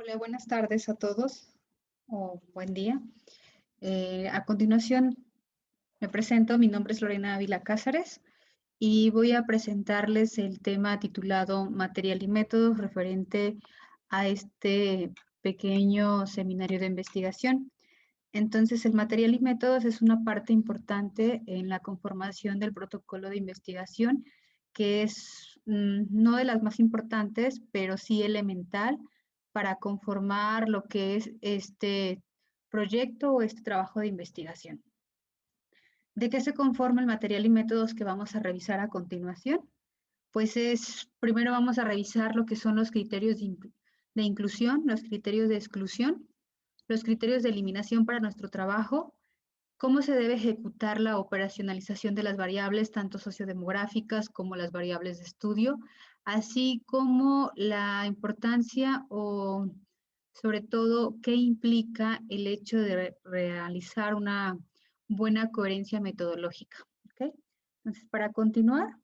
Hola, buenas tardes a todos o buen día. A continuación me presento, mi nombre es Lorena Ávila Cázares y voy a presentarles el tema titulado Material y métodos referente a este pequeño seminario de investigación. Entonces, el material y métodos es una parte importante en la conformación del protocolo de investigación, que es no de las más importantes, pero sí elemental para conformar lo que es este proyecto o este trabajo de investigación. ¿De qué se conforma el material y métodos que vamos a revisar a continuación? Pues primero vamos a revisar lo que son los criterios de inclusión, los criterios de exclusión, los criterios de eliminación para nuestro trabajo, cómo se debe ejecutar la operacionalización de las variables, tanto sociodemográficas como las variables de estudio, así como la importancia o sobre todo qué implica el hecho de realizar una buena coherencia metodológica. ¿Okay? Entonces, para continuar,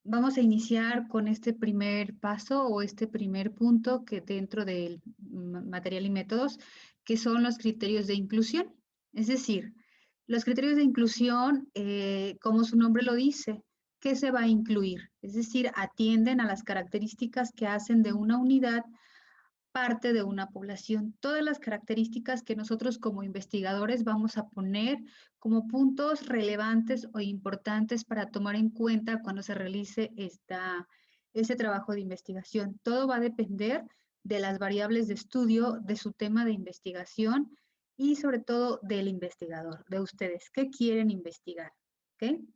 vamos a iniciar con este primer paso o este primer punto que dentro del material y métodos, que son los criterios de inclusión. Es decir, los criterios de inclusión, como su nombre lo dice, ¿qué se va a incluir? Es decir, atienden a las características que hacen de una unidad parte de una población. Todas las características que nosotros como investigadores vamos a poner como puntos relevantes o importantes para tomar en cuenta cuando se realice ese trabajo de investigación. Todo va a depender de las variables de estudio, de su tema de investigación y sobre todo del investigador, de ustedes. ¿Qué quieren investigar? ¿Okay?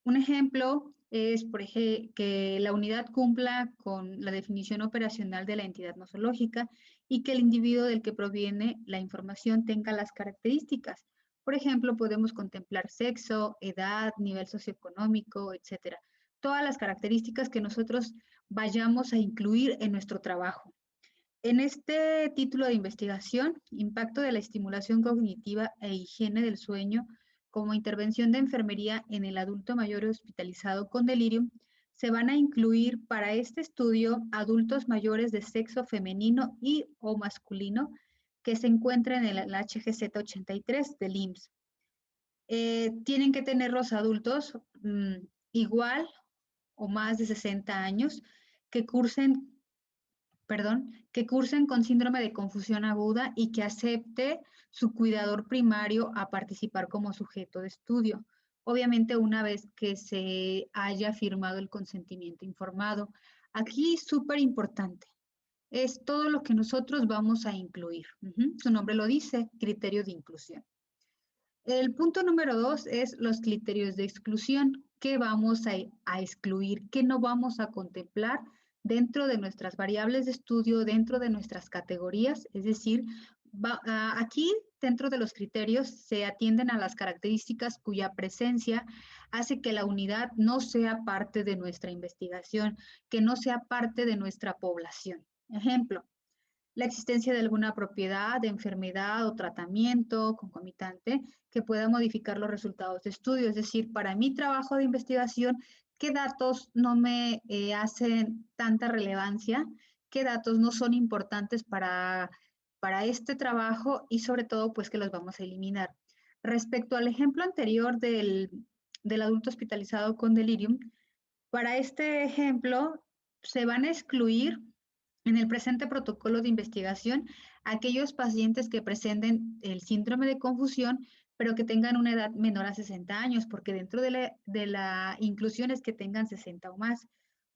Un ejemplo es, por ejemplo, que la unidad cumpla con la definición operacional de la entidad nosológica y que el individuo del que proviene la información tenga las características. Por ejemplo, podemos contemplar sexo, edad, nivel socioeconómico, etcétera. Todas las características que nosotros vayamos a incluir en nuestro trabajo. En este título de investigación, impacto de la estimulación cognitiva e higiene del sueño como intervención de enfermería en el adulto mayor hospitalizado con delirium, se van a incluir para este estudio adultos mayores de sexo femenino y o masculino que se encuentran en el HGZ 83 del IMSS. Tienen que tener los adultos igual o más de 60 años que cursen con síndrome de confusión aguda y que acepte su cuidador primario a participar como sujeto de estudio. Obviamente una vez que se haya firmado el consentimiento informado. Aquí súper importante, es todo lo que nosotros vamos a incluir. Su nombre lo dice, criterio de inclusión. El punto número 2 es los criterios de exclusión. ¿Qué vamos a excluir? ¿Qué no vamos a contemplar dentro de nuestras variables de estudio, dentro de nuestras categorías? Es decir, aquí dentro de los criterios se atienden a las características cuya presencia hace que la unidad no sea parte de nuestra investigación, que no sea parte de nuestra población. Ejemplo, la existencia de alguna propiedad, de enfermedad o tratamiento concomitante que pueda modificar los resultados de estudio. Es decir, para mi trabajo de investigación, ¿qué datos no me hacen tanta relevancia? ¿Qué datos no son importantes para este trabajo? Y sobre todo, pues que los vamos a eliminar. Respecto al ejemplo anterior del adulto hospitalizado con delirium, para este ejemplo se van a excluir en el presente protocolo de investigación aquellos pacientes que presenten el síndrome de confusión, pero que tengan una edad menor a 60 años, porque dentro de la inclusión es que tengan 60 o más.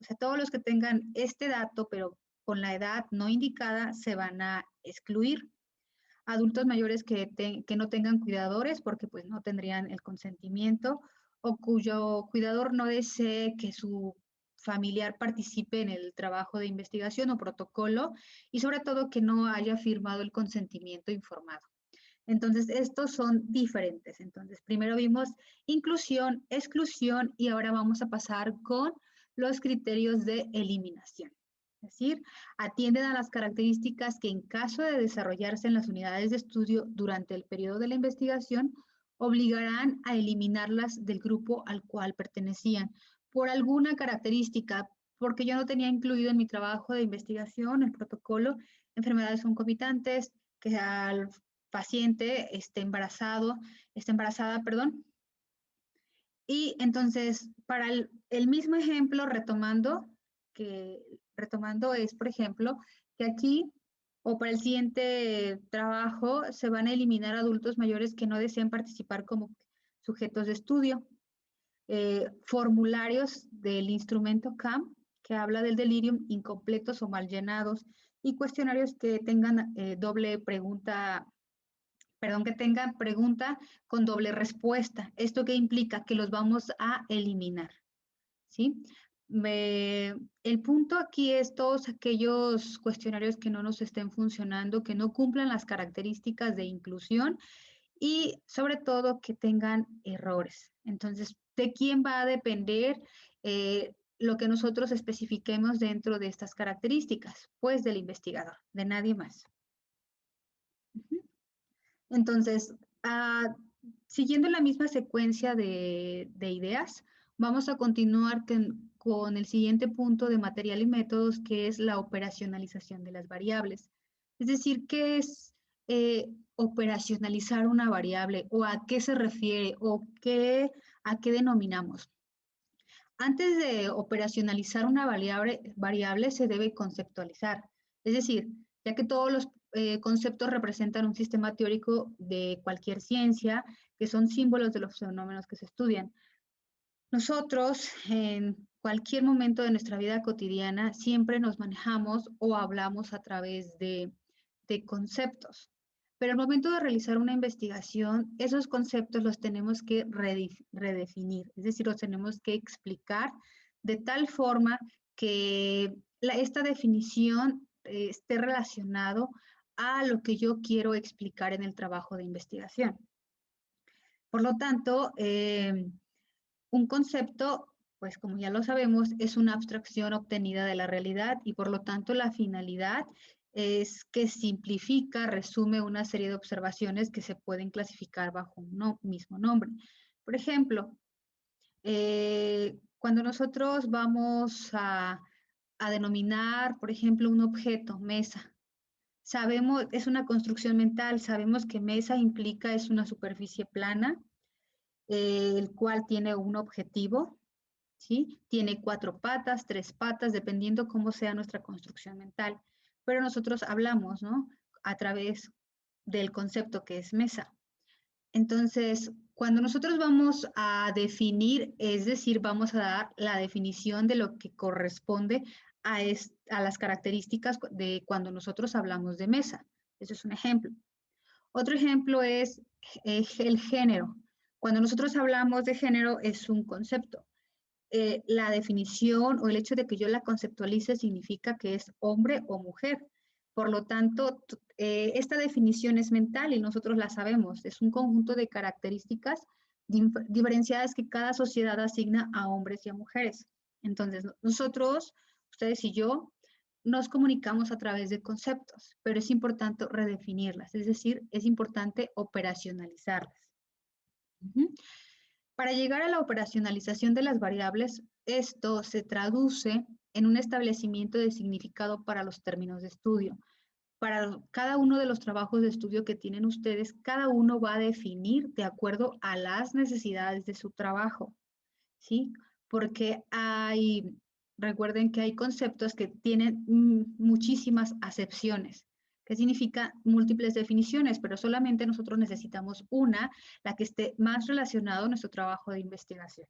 O sea, todos los que tengan este dato, pero con la edad no indicada, se van a excluir. Adultos mayores que no tengan cuidadores, porque pues no tendrían el consentimiento, o cuyo cuidador no desee que su familiar participe en el trabajo de investigación o protocolo y sobre todo que no haya firmado el consentimiento informado. Entonces, estos son diferentes. Entonces, primero vimos inclusión, exclusión y ahora vamos a pasar con los criterios de eliminación. Es decir, atienden a las características que en caso de desarrollarse en las unidades de estudio durante el periodo de la investigación, obligarán a eliminarlas del grupo al cual pertenecían por alguna característica, porque yo no tenía incluido en mi trabajo de investigación, el protocolo, enfermedades concomitantes, que al paciente esté embarazada, perdón. Y entonces, para el mismo ejemplo, retomando es, por ejemplo, que aquí o para el siguiente trabajo se van a eliminar adultos mayores que no desean participar como sujetos de estudio. Formularios del instrumento CAM, que habla del delirium, incompletos o mal llenados, y cuestionarios que tengan doble pregunta, perdón, que tengan pregunta con doble respuesta. ¿Esto qué implica? Que los vamos a eliminar, ¿sí? El punto aquí es todos aquellos cuestionarios que no nos estén funcionando, que no cumplan las características de inclusión y sobre todo que tengan errores. Entonces, ¿de quién va a depender lo que nosotros especifiquemos dentro de estas características? Pues del investigador, de nadie más. Entonces, siguiendo la misma secuencia de ideas, vamos a continuar con el siguiente punto de material y métodos, que es la operacionalización de las variables. Es decir, ¿qué es operacionalizar una variable o a qué se refiere o a qué denominamos? Antes de operacionalizar una variable se debe conceptualizar. Es decir, ya que todos los conceptos representan un sistema teórico de cualquier ciencia, que son símbolos de los fenómenos que se estudian. Nosotros, en cualquier momento de nuestra vida cotidiana, siempre nos manejamos o hablamos a través de conceptos. Pero al momento de realizar una investigación, esos conceptos los tenemos que redefinir, es decir, los tenemos que explicar de tal forma que esta definición esté relacionado a lo que yo quiero explicar en el trabajo de investigación. Por lo tanto, un concepto, pues como ya lo sabemos, es una abstracción obtenida de la realidad y por lo tanto la finalidad es que simplifica, resume una serie de observaciones que se pueden clasificar bajo un mismo nombre. Por ejemplo, cuando nosotros vamos a denominar, por ejemplo, un objeto, mesa, sabemos, es una construcción mental, sabemos que mesa implica es una superficie plana, el cual tiene un objetivo, ¿sí? Tiene 4 patas, 3 patas, dependiendo cómo sea nuestra construcción mental. Pero nosotros hablamos, ¿no? A través del concepto que es mesa. Entonces, cuando nosotros vamos a definir, es decir, vamos a dar la definición de lo que corresponde a las características de cuando nosotros hablamos de mesa. Eso es un ejemplo. Otro ejemplo es el género. Cuando nosotros hablamos de género es un concepto. La definición o el hecho de que yo la conceptualice significa que es hombre o mujer. Por lo tanto, esta definición es mental y nosotros la sabemos. Es un conjunto de características diferenciadas que cada sociedad asigna a hombres y a mujeres. Entonces, nosotros, ustedes y yo, nos comunicamos a través de conceptos, pero es importante redefinirlas, es decir, es importante operacionalizarlas. Para llegar a la operacionalización de las variables, esto se traduce en un establecimiento de significado para los términos de estudio. Para cada uno de los trabajos de estudio que tienen ustedes, cada uno va a definir de acuerdo a las necesidades de su trabajo, ¿sí? Porque recuerden que hay conceptos que tienen muchísimas acepciones. ¿Qué significa múltiples definiciones? Pero solamente nosotros necesitamos una, la que esté más relacionada a nuestro trabajo de investigación.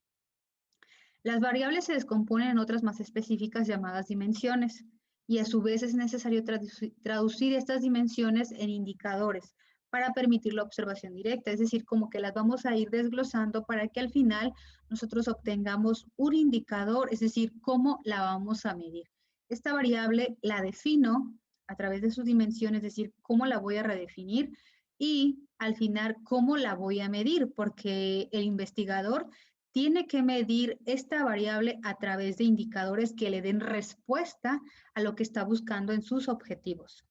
Las variables se descomponen en otras más específicas llamadas dimensiones y a su vez es necesario traducir estas dimensiones en indicadores para permitir la observación directa, es decir, como que las vamos a ir desglosando para que al final nosotros obtengamos un indicador, es decir, cómo la vamos a medir. Esta variable la defino a través de sus dimensiones, es decir, cómo la voy a redefinir y al final cómo la voy a medir, porque el investigador tiene que medir esta variable a través de indicadores que le den respuesta a lo que está buscando en sus objetivos.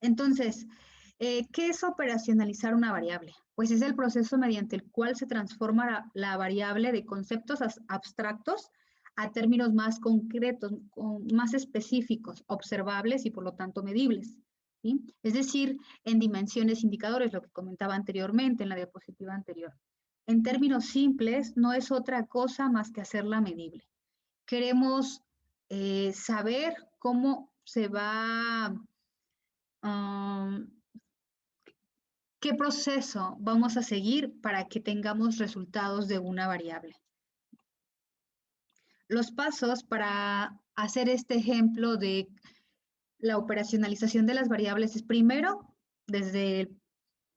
Entonces, ¿qué es operacionalizar una variable? Pues es el proceso mediante el cual se transforma la variable de conceptos abstractos a términos más concretos, más específicos, observables y por lo tanto medibles, ¿sí? Es decir, en dimensiones indicadores, lo que comentaba anteriormente en la diapositiva anterior. En términos simples, no es otra cosa más que hacerla medible. Queremos saber cómo se va, qué proceso vamos a seguir para que tengamos resultados de una variable. Los pasos para hacer este ejemplo de la operacionalización de las variables es primero, desde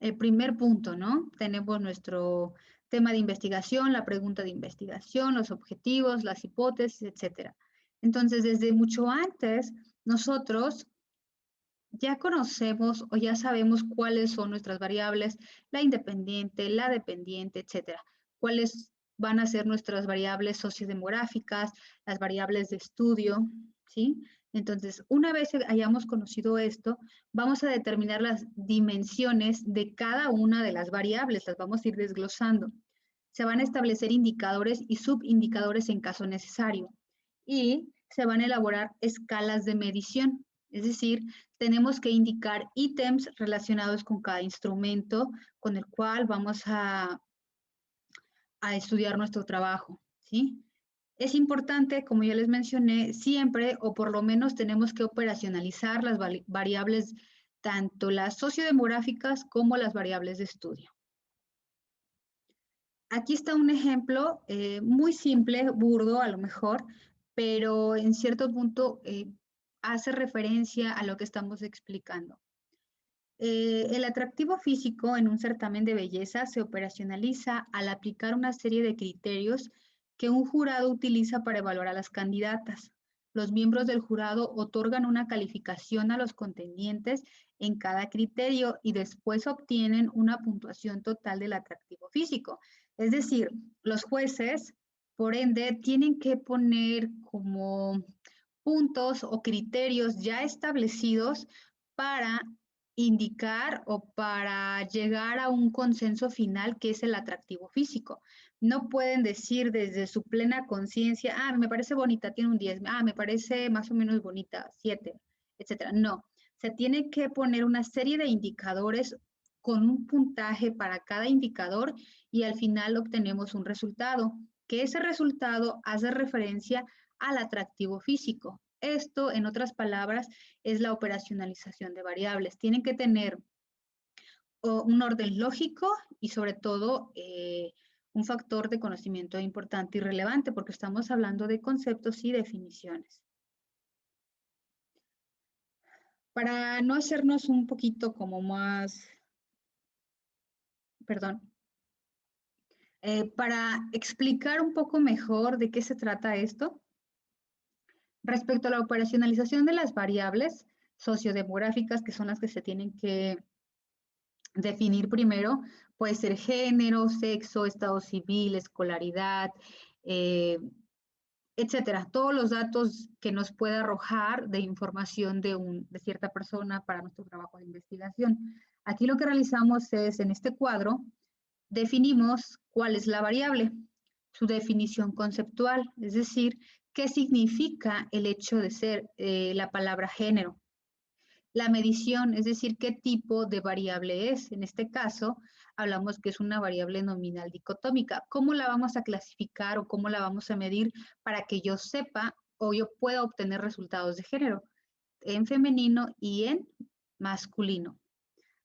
el primer punto, ¿no? Tenemos nuestro tema de investigación, la pregunta de investigación, los objetivos, las hipótesis, etcétera. Entonces, desde mucho antes, nosotros ya conocemos o ya sabemos cuáles son nuestras variables, la independiente, la dependiente, etcétera. Cuáles van a ser nuestras variables sociodemográficas, las variables de estudio, ¿sí? Entonces, una vez que hayamos conocido esto, vamos a determinar las dimensiones de cada una de las variables, las vamos a ir desglosando. Se van a establecer indicadores y subindicadores en caso necesario. Y se van a elaborar escalas de medición. Es decir, tenemos que indicar ítems relacionados con cada instrumento con el cual vamos a estudiar nuestro trabajo, ¿sí? Es importante, como ya les mencioné, siempre o por lo menos tenemos que operacionalizar las variables, tanto las sociodemográficas como las variables de estudio. Aquí está un ejemplo muy simple, burdo a lo mejor, pero en cierto punto hace referencia a lo que estamos explicando. El atractivo físico en un certamen de belleza se operacionaliza al aplicar una serie de criterios que un jurado utiliza para evaluar a las candidatas. Los miembros del jurado otorgan una calificación a los contendientes en cada criterio y después obtienen una puntuación total del atractivo físico. Es decir, los jueces, por ende, tienen que poner como puntos o criterios ya establecidos para indicar o para llegar a un consenso final que es el atractivo físico. No pueden decir desde su plena conciencia, ah, me parece bonita, tiene un 10, ah, me parece más o menos bonita, 7, etcétera. No, se tiene que poner una serie de indicadores con un puntaje para cada indicador y al final obtenemos un resultado, que ese resultado hace referencia al atractivo físico. Esto, en otras palabras, es la operacionalización de variables. Tienen que tener un orden lógico y sobre todo un factor de conocimiento importante y relevante porque estamos hablando de conceptos y definiciones. Para no hacernos un poquito como más, perdón, para explicar un poco mejor de qué se trata esto, respecto a la operacionalización de las variables sociodemográficas, que son las que se tienen que definir primero, puede ser género, sexo, estado civil, escolaridad, etcétera. Todos los datos que nos pueda arrojar de información de cierta persona para nuestro trabajo de investigación. Aquí lo que realizamos es, en este cuadro, definimos cuál es la variable, su definición conceptual, es decir, qué significa el hecho de ser la palabra género. La medición, es decir, qué tipo de variable es. En este caso, hablamos que es una variable nominal dicotómica. ¿Cómo la vamos a clasificar o cómo la vamos a medir para que yo sepa o yo pueda obtener resultados de género? En femenino y en masculino.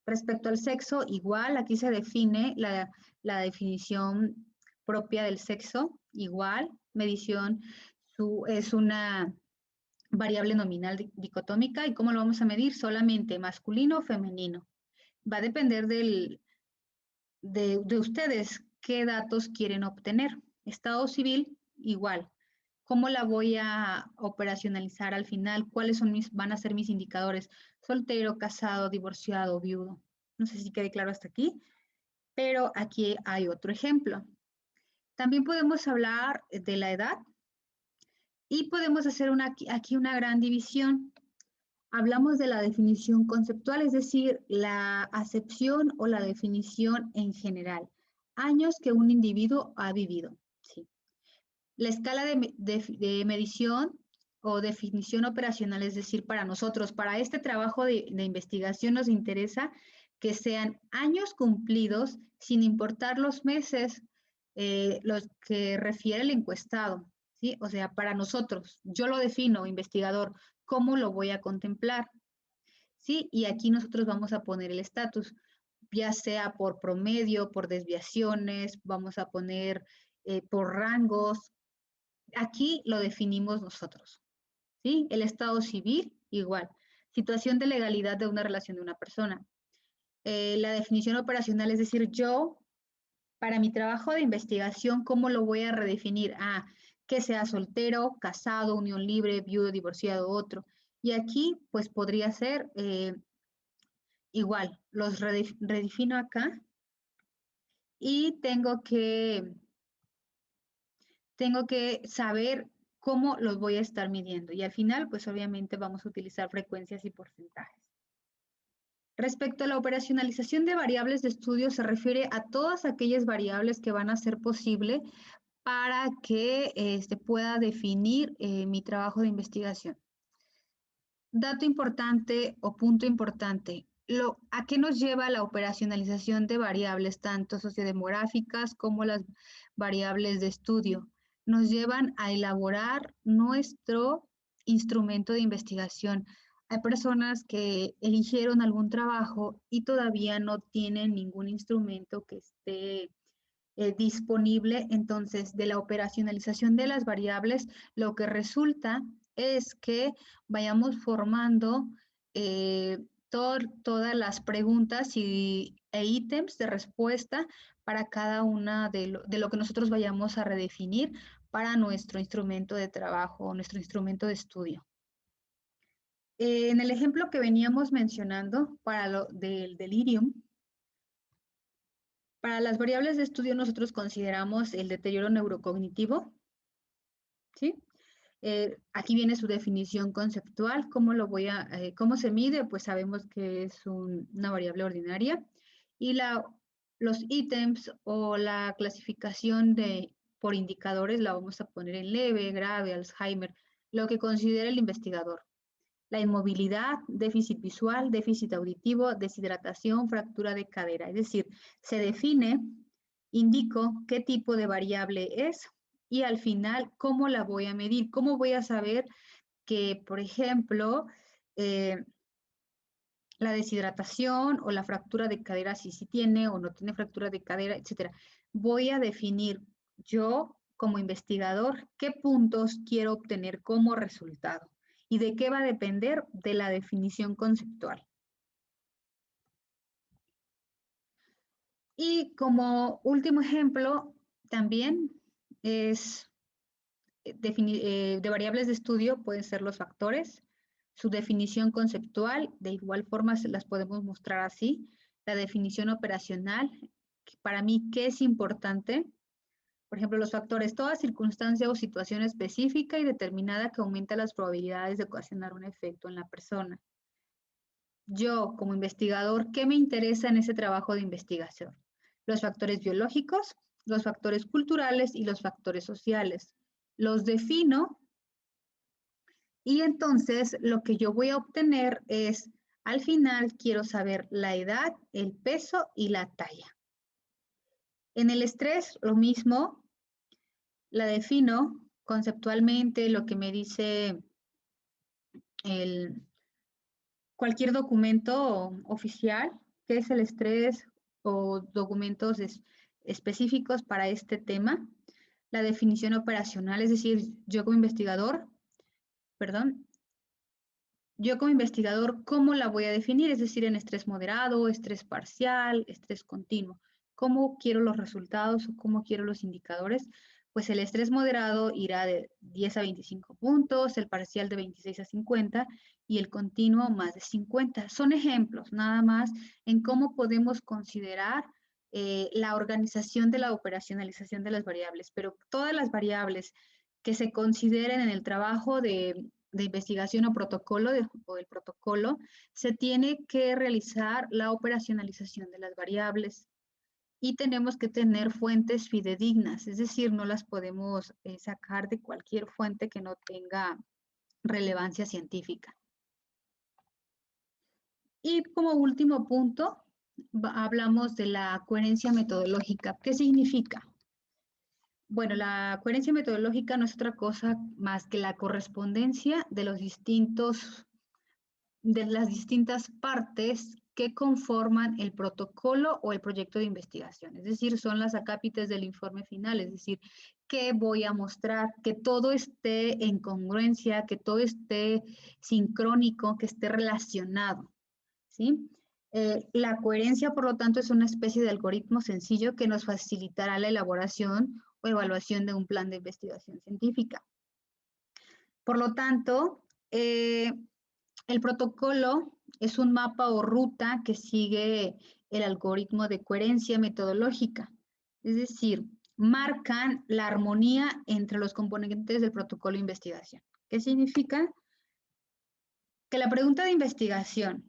Respecto al sexo, igual, aquí se define la definición propia del sexo, igual, medición es una variable nominal dicotómica. ¿Y cómo lo vamos a medir? Solamente masculino o femenino. Va a depender de ustedes qué datos quieren obtener. Estado civil, igual. ¿Cómo la voy a operacionalizar al final? ¿Cuáles van a ser mis indicadores? Soltero, casado, divorciado, viudo. No sé si quede claro hasta aquí, pero aquí hay otro ejemplo. También podemos hablar de la edad y podemos hacer aquí una gran división. Hablamos de la definición conceptual, es decir, la acepción o la definición en general. Años que un individuo ha vivido. ¿Sí? La escala de medición o definición operacional, es decir, para nosotros, para este trabajo de investigación nos interesa que sean años cumplidos sin importar los meses los que refiere el encuestado, ¿sí? O sea, para nosotros, yo lo defino, investigador, ¿cómo lo voy a contemplar? ¿Sí? Y aquí nosotros vamos a poner el estatus, ya sea por promedio, por desviaciones, vamos a poner por rangos. Aquí lo definimos nosotros, ¿sí? El estado civil, igual. Situación de legalidad de una relación de una persona. La definición operacional, es decir, yo, para mi trabajo de investigación, ¿cómo lo voy a redefinir? Ah, que sea soltero, casado, unión libre, viudo, divorciado, otro. Y aquí, pues podría ser igual, los redefino acá y tengo que saber cómo los voy a estar midiendo. Y al final, pues obviamente vamos a utilizar frecuencias y porcentajes. Respecto a la operacionalización de variables de estudio, se refiere a todas aquellas variables que van a ser posible para que pueda definir mi trabajo de investigación. Dato importante o punto importante, ¿a qué nos lleva la operacionalización de variables, tanto sociodemográficas como las variables de estudio? Nos llevan a elaborar nuestro instrumento de investigación. Hay personas que eligieron algún trabajo y todavía no tienen ningún instrumento que esté disponible. Entonces, de la operacionalización de las variables, lo que resulta es que vayamos formando todas las preguntas e ítems de respuesta para cada una de lo que nosotros vayamos a redefinir para nuestro instrumento de trabajo, nuestro instrumento de estudio. En el ejemplo que veníamos mencionando para lo del delirium, para las variables de estudio nosotros consideramos el deterioro neurocognitivo, ¿sí? Aquí viene su definición conceptual. ¿Cómo se mide? Pues sabemos que es una variable ordinaria. Y los ítems o la clasificación por indicadores la vamos a poner en leve, grave, Alzheimer, lo que considere el investigador. La inmovilidad, déficit visual, déficit auditivo, deshidratación, fractura de cadera. Es decir, se define, indico qué tipo de variable es y al final cómo la voy a medir, cómo voy a saber que, por ejemplo, la deshidratación o la fractura de cadera, si tiene o no tiene fractura de cadera, etcétera. Voy a definir yo como investigador qué puntos quiero obtener como resultado. ¿Y de qué va a depender? De la definición conceptual. Y como último ejemplo, también es de variables de estudio pueden ser los factores, su definición conceptual, de igual forma se las podemos mostrar así, la definición operacional, para mí, ¿qué es importante? Por ejemplo, los factores, toda circunstancia o situación específica y determinada que aumenta las probabilidades de ocasionar un efecto en la persona. Yo, como investigador, ¿qué me interesa en ese trabajo de investigación? Los factores biológicos, los factores culturales y los factores sociales. Los defino y entonces lo que yo voy a obtener es, al final quiero saber la edad, el peso y la talla. En el estrés, lo mismo, la defino conceptualmente, lo que me dice cualquier documento oficial, qué es el estrés o documentos específicos para este tema. La definición operacional, es decir, yo como investigador, ¿cómo la voy a definir? Es decir, en estrés moderado, estrés parcial, estrés continuo. ¿Cómo quiero los resultados o cómo quiero los indicadores? Pues el estrés moderado irá de 10 a 25 puntos, el parcial de 26 a 50 y el continuo más de 50. Son ejemplos nada más en cómo podemos considerar la organización de la operacionalización de las variables, pero todas las variables que se consideren en el trabajo de investigación o protocolo o el protocolo, se tiene que realizar la operacionalización de las variables. y tenemos que tener fuentes fidedignas, es decir, no las podemos sacar de cualquier fuente que no tenga relevancia científica. Y como último punto, hablamos de la coherencia metodológica. ¿Qué significa? Bueno, la coherencia metodológica no es otra cosa más que la correspondencia de las distintas partes que conforman el protocolo o el proyecto de investigación. Es decir, son las acápites del informe final, es decir, que voy a mostrar, que todo esté en congruencia, que todo esté sincrónico, que esté relacionado, ¿sí? La coherencia, por lo tanto, es una especie de algoritmo sencillo que nos facilitará la elaboración o evaluación de un plan de investigación científica. Por lo tanto, el protocolo es un mapa o ruta que sigue el algoritmo de coherencia metodológica. Es decir, marcan la armonía entre los componentes del protocolo de investigación. ¿Qué significa? Que la pregunta de investigación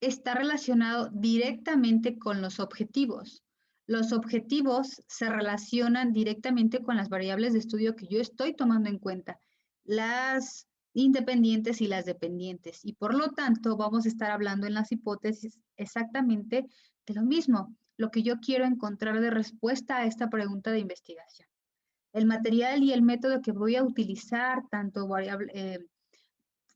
está relacionado directamente con los objetivos. Los objetivos se relacionan directamente con las variables de estudio que yo estoy tomando en cuenta, las independientes y las dependientes. Y por lo tanto, vamos a estar hablando en las hipótesis exactamente de lo mismo, lo que yo quiero encontrar de respuesta a esta pregunta de investigación. El material y el método que voy a utilizar, tanto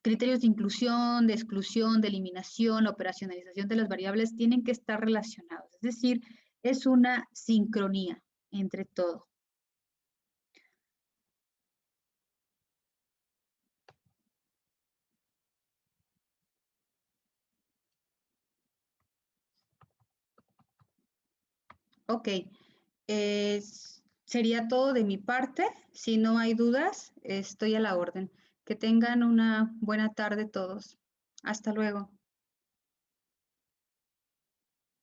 criterios de inclusión, de exclusión, de eliminación, operacionalización de las variables tienen que estar relacionados. Es decir, es una sincronía entre todo. Ok, sería todo de mi parte. Si no hay dudas, estoy a la orden. Que tengan una buena tarde todos. Hasta luego.